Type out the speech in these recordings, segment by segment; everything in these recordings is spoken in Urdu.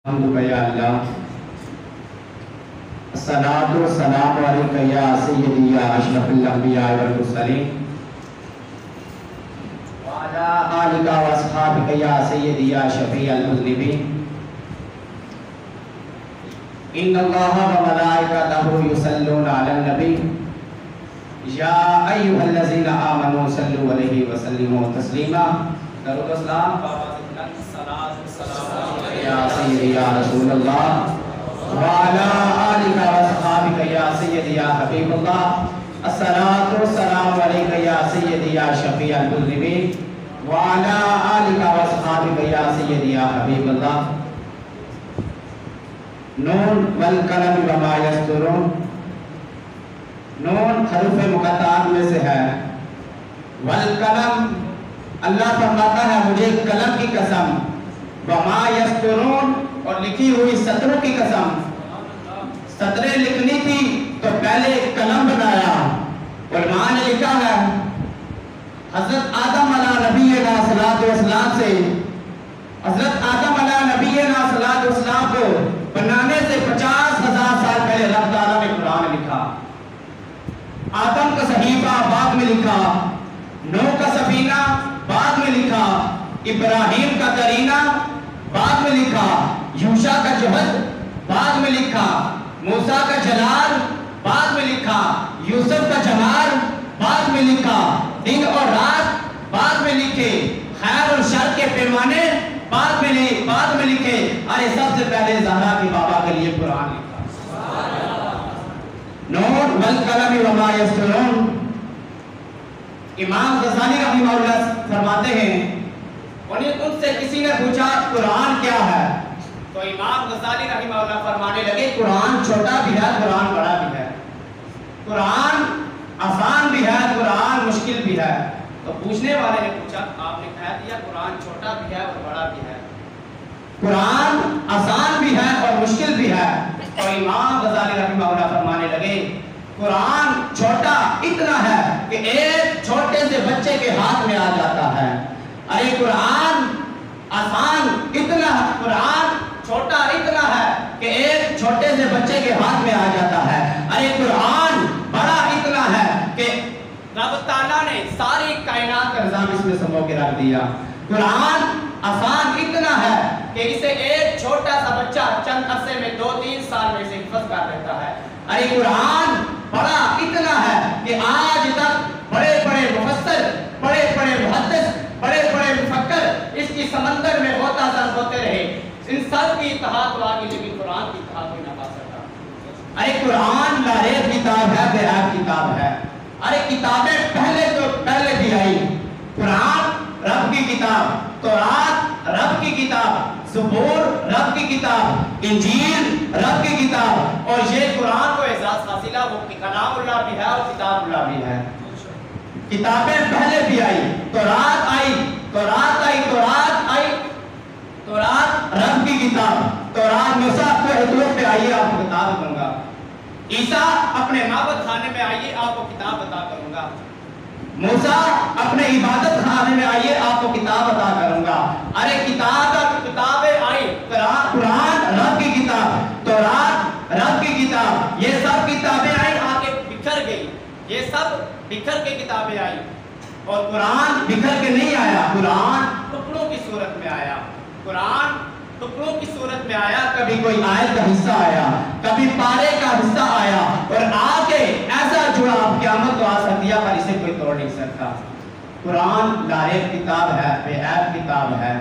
الحمد یا اللہ الصلاۃ والسلام علیک یا سیدی یا اشرف الانبیاء والمرسلین وعلی آلک واصحابک یا سیدی یا شفیع المذنبین ان اللہ وملائکتہ یصلون علی النبی یا ایھا الذین آمنوا صلوا علیہ وسلموا تسلیما درود و سلام بابا یا سیدی یا رسول اللہ وعلا آلک واصحابک یا سیدی یا حبیب اللہ الصلاۃ والسلام علیک یا سیدی یا شفیع المذنبین وعلا آلک واصحابک یا سیدی یا حبیب اللہ نون والقلم وما یسطرون نون حروف مقطعات میں سے ہے والقلم اللہ فرماتا ہے مجھے قلم کی قسم وما یسطرون اور لکھی ہوئی سطروں کی قسم سطریں لکھنی تھی تو پہلے قلم بنایا علماء نے لکھا ہے حضرت آدم علیہ نبینا صلاۃ والسلام سے حضرت آدم علیہ نبینا صلاۃ والسلام کو بنانے سے 50,000 سال پہلے رب تعالیٰ نے قرآن لکھا آدم کا صحیفہ بعد میں لکھا نوح کا سفینہ بعد میں لکھا ابراہیم کا قرینہ بعد میں لکھا یوشع کا جہد بعد میں لکھا موسیٰ کا جلال بعد میں لکھا یوسف کا جمال بعد میں لکھا دن اور رات بعد میں لکھے خیر اور شر کے پیمانے بعد میں لکھے ارے سب سے پہلے زہرا کی بابا کے لیے قرآن لکھا نون والقلم وما یسطرون امام غزالی رحمہ اللہ فرماتے ہیں ان سے کسی نے پوچھا قرآن کیا ہے تو امام غزالی رحمہ اللہ فرمانے لگے قرآن چھوٹا بھی ہے قرآن بڑا بھی ہے قرآن آسان بھی ہے قرآن مشکل بھی ہے تو پوچھنے والے نے پوچھا آپ نے کہہ دیا قرآن چھوٹا بھی ہے اور بڑا بھی ہے قرآن آسان بھی ہے اور مشکل بھی ہے اور امام غزالی رحمہ اللہ فرمانے لگے قرآن چھوٹا اتنا ہے کہ ایک چھوٹے سے بچے کے ہاتھ میں آ جاتا ہے ارے قرآن آسان اتنا قرآن چھوٹا اتنا ہے کہ ایک چھوٹے سے بچے کے ہاتھ میں آ جاتا ہے ارے قرآن بڑا اتنا ہے کہ رب تعالیٰ نے ساری کائنات کا نظام اس میں سمو کے رکھ دیا قرآن آسان اتنا ہے کہ اسے ایک چھوٹا سا بچہ چند عرصے میں 2-3 سال میں اسے حفظ کر لیتا ہے ارے قرآن بڑا اتنا ہے کہ آج تک بڑے بڑے مفسر بڑے بڑے محدث بڑے بڑے مفکر اس کی سمندر میں ہوتا سر ہوتے رہے ان سب کی اتحاد ہوا کی لیکن قرآن کی اتحاد کوئی نہ پا سکتا ارے قرآن لاریب کتاب ہے بے عیب کتاب ہے ارے کتابیں پہلے بھی آئی قرآن رب کی کتاب تورات رب کی کتاب زبور رب کی کتاب انجیل رب کی کتاب اور یہ قرآن کو اعزاز حاصل ہے وہ کلام اللہ بھی ہے اور کتاب اللہ بھی ہے کتابیں پہلے بھی آئی تورات رب کی کتاب تورات موسیٰ اپنے حضور پہ آئیے آپ کو کتاب دوں گا عیسیٰ اپنے معبد خانے میں آئیے آپ کو کتاب عطا کروں گا موسیٰ اپنے عبادت خانے میں آئیے آپ کو کتاب عطا کروں گا ارے کتابیں آئی قرآن رب کی کتاب تورات رب کی کتاب یہ سب کتابیں آئی آگے بکھر گئی یہ سب بکھر کے کتابیں آئی اور قرآن بکھر کے نہیں آیا قرآن ٹکڑوں کی صورت میں آیا قرآن ٹکڑوں کی صورت میں آیا کبھی کوئی آیت کا حصہ آیا کبھی پارے کا حصہ آیا اور آگے ایسا جڑا قیامت تو آ سکتی ہے پر اسے کوئی توڑ نہیں سکتا قرآن لاریب کتاب ہے بے عیب کتاب ہے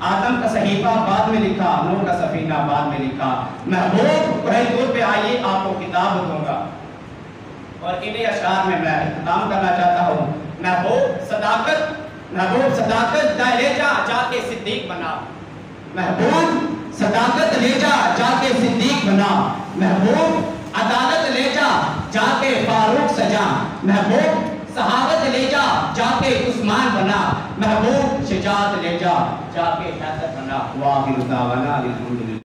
آدم کا صحیفہ بعد میں لکھا نوح کا سفینہ بعد میں لکھا محبوب کوہ طور پہ آئیے آپ کو کتاب دوں گا اور انہیں اشعار میں اختتام کرنا چاہتا ہوں محبوب صداقت لے جا کے صدیق بنا محبوب صداقت لے جا کے صدیق بنا محبوب عدالت لے جا کے فاروق سجا محبوب صحابت لے جا کے عثمان بنا محبوب شجاعت لے جا کے حیدر بنا وآخر دعوانا الحمدللہ